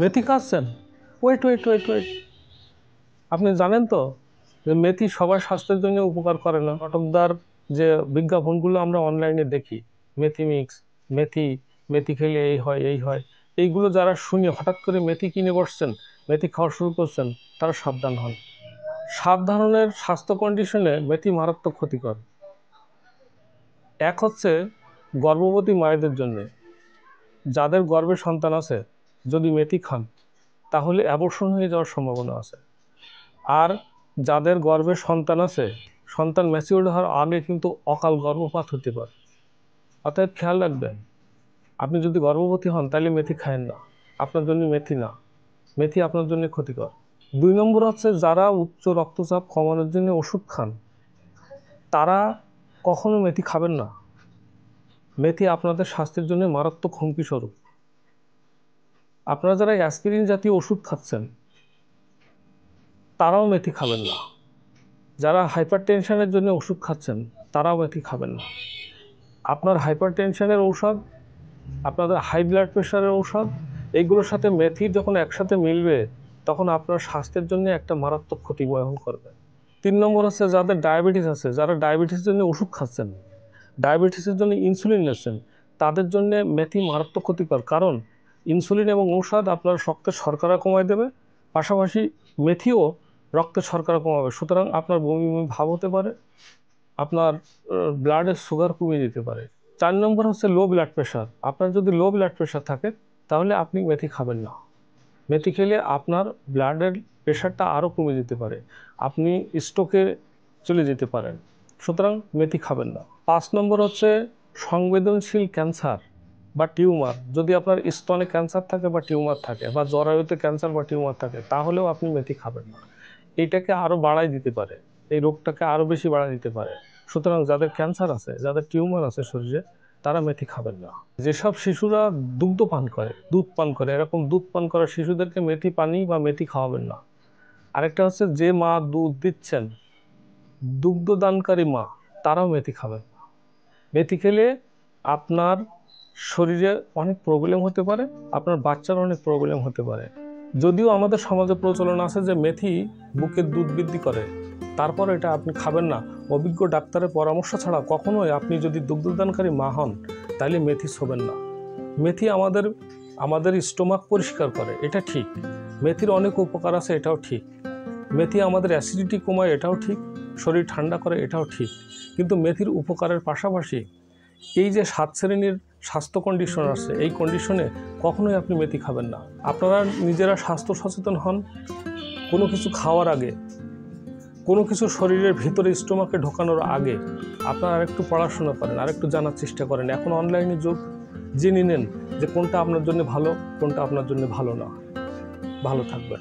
মেথি খাচ্ছেন? Wait wait wait wait, আপনি জানেন তো যে মেথি সবার স্বাস্থ্যের জন্য উপকার করে না। ঘটকদার যে বিজ্ঞাপনগুলো আমরা অনলাইনে দেখি, মেথি মিক্স, মেথি, মেথি খেলে এই হয় এই হয়, এইগুলো যারা শুনে হঠাৎ করে মেথি কিনে বসছেন, মেথি খাওয়া শুরু করছেন, তারা সাবধান হন। সাবধানের স্বাস্থ্য কন্ডিশনে মেথি মারাত্মক ক্ষতিকর। এক হচ্ছে গর্ভবতী মায়েদের জন্য, যাদের গর্ভে সন্তান আছে, যদি মেথি খান তাহলে অ্যাবর্শন হয়ে যাওয়ার সম্ভাবনা আছে। আর যাদের গর্ভে সন্তান আছে, সন্তান ম্যাচিউরড হওয়ার আগে কিন্তু অকাল গর্ভপাত হতে পারে। অতএব খেয়াল রাখবেন, আপনি যদি গর্ভবতী হন তাহলে মেথি খায়েন না, আপনার জন্য মেথি না, মেথি আপনার জন্য ক্ষতিকর। 2 নম্বর হচ্ছে যারা উচ্চ রক্তচাপ কমানোর জন্য ওষুধ খান, তারা কখনো মেথি খাবেন না। মেথি আপনাদের স্বাস্থ্যের জন্য মারাত্মক হুমকি স্বরূপ। আপনারা যারা অ্যাসপিরিন জাতীয় ওষুধ খাচ্ছেন, তারাও মেথি খাবেন না। যারা হাইপার টেনশনের জন্য ওষুধ খাচ্ছেন, তারাও মেথি খাবেন না। আপনার হাইপার টেনশনের ঔষধ, আপনাদের হাই ব্লাড প্রেশারের ঔষধ, এইগুলোর সাথে মেথি যখন একসাথে মিলবে, তখন আপনার স্বাস্থ্যের জন্য একটা মারাত্মক ক্ষতি বহন করবে। 3 নম্বর হচ্ছে যাদের ডায়াবেটিস আছে, যারা ডায়াবেটিসের জন্য ওষুধ খাচ্ছেন, ডায়াবেটিসের জন্য ইনসুলিন নিচ্ছেন, তাদের জন্য মেথি মারাত্মক ক্ষতিকর। কারণ ইনসুলিন এবং ঔষধ আপনার রক্তের শর্করা কমায় দেবে, পাশাপাশি মেথিও রক্তের শর্করা কমাবে। সুতরাং আপনার বমি বমি ভাব হতে পারে, আপনার ব্লাডের সুগার কমিয়ে দিতে পারে। 4 নম্বর হচ্ছে লো ব্লাড প্রেশার। আপনার যদি লো ব্লাড প্রেশার থাকে, তাহলে আপনি মেথি খাবেন না। মেথি খেলে আপনার ব্লাডের প্রেশারটা আরও কমে যেতে পারে, আপনি স্ট্রোকে চলে যেতে পারেন। সুতরাং মেথি খাবেন না। 5 নম্বর হচ্ছে সংবেদনশীল ক্যান্সার বা টিউমার। যদি আপনার স্তনে ক্যান্সার থাকে বা টিউমার থাকে, বা জরায়ুতে ক্যান্সার বা টিউমার থাকে, তাহলেও আপনি মেথি খাবেন না। এইটাকে আরও বাড়াই দিতে পারে, এই রোগটাকে আরও বেশি বাড়াই দিতে পারে। সুতরাং যাদের ক্যান্সার আছে, যাদের টিউমার আছে শরীরে, তারা মেথি খাবেন না। যেসব শিশুরা দুগ্ধ পান করে, দুধ পান করে, এরকম দুধ পান করা শিশুদেরকে মেথি পানি বা মেথি খাওয়াবেন না। আরেকটা হচ্ছে যে মা দুধ দিচ্ছেন, দুগ্ধদানকারী মা, তারাও মেথি খাবেন না। মেথি খেলে আপনার শরীরে অনেক প্রবলেম হতে পারে, আপনার বাচ্চার অনেক প্রবলেম হতে পারে। যদিও আমাদের সমাজে প্রচলন আছে যে মেথি বুকের দুধ বৃদ্ধি করে, তারপর এটা আপনি খাবেন না। অভিজ্ঞ ডাক্তারের পরামর্শ ছাড়া কখনোই আপনি যদি দুগ্ধদানকারী মা হন, তাহলে মেথি ছোবেন না। মেথি আমাদের স্টোমাক পরিষ্কার করে, এটা ঠিক। মেথির অনেক উপকার আছে, এটাও ঠিক। মেথি আমাদের অ্যাসিডিটি কমায়, এটাও ঠিক। শরীর ঠান্ডা করে, এটাও ঠিক। কিন্তু মেথির উপকারের পাশাপাশি এই যে 7 শ্রেণীর স্বাস্থ্য কন্ডিশন আছে, এই কন্ডিশনে কখনোই আপনি মেথি খাবেন না। আপনারা নিজেরা স্বাস্থ্য সচেতন হন। কোনো কিছু খাওয়ার আগে, কোনো কিছু শরীরের ভিতরে স্টোমাকে ঢোকানোর আগে আপনারা আরেকটু পড়াশোনা করেন, আরেকটু জানার চেষ্টা করেন। এখন অনলাইনে যুগ, জেনে নেন যে কোনটা আপনার জন্য ভালো, কোনটা আপনার জন্য ভালো না। ভালো থাকবেন।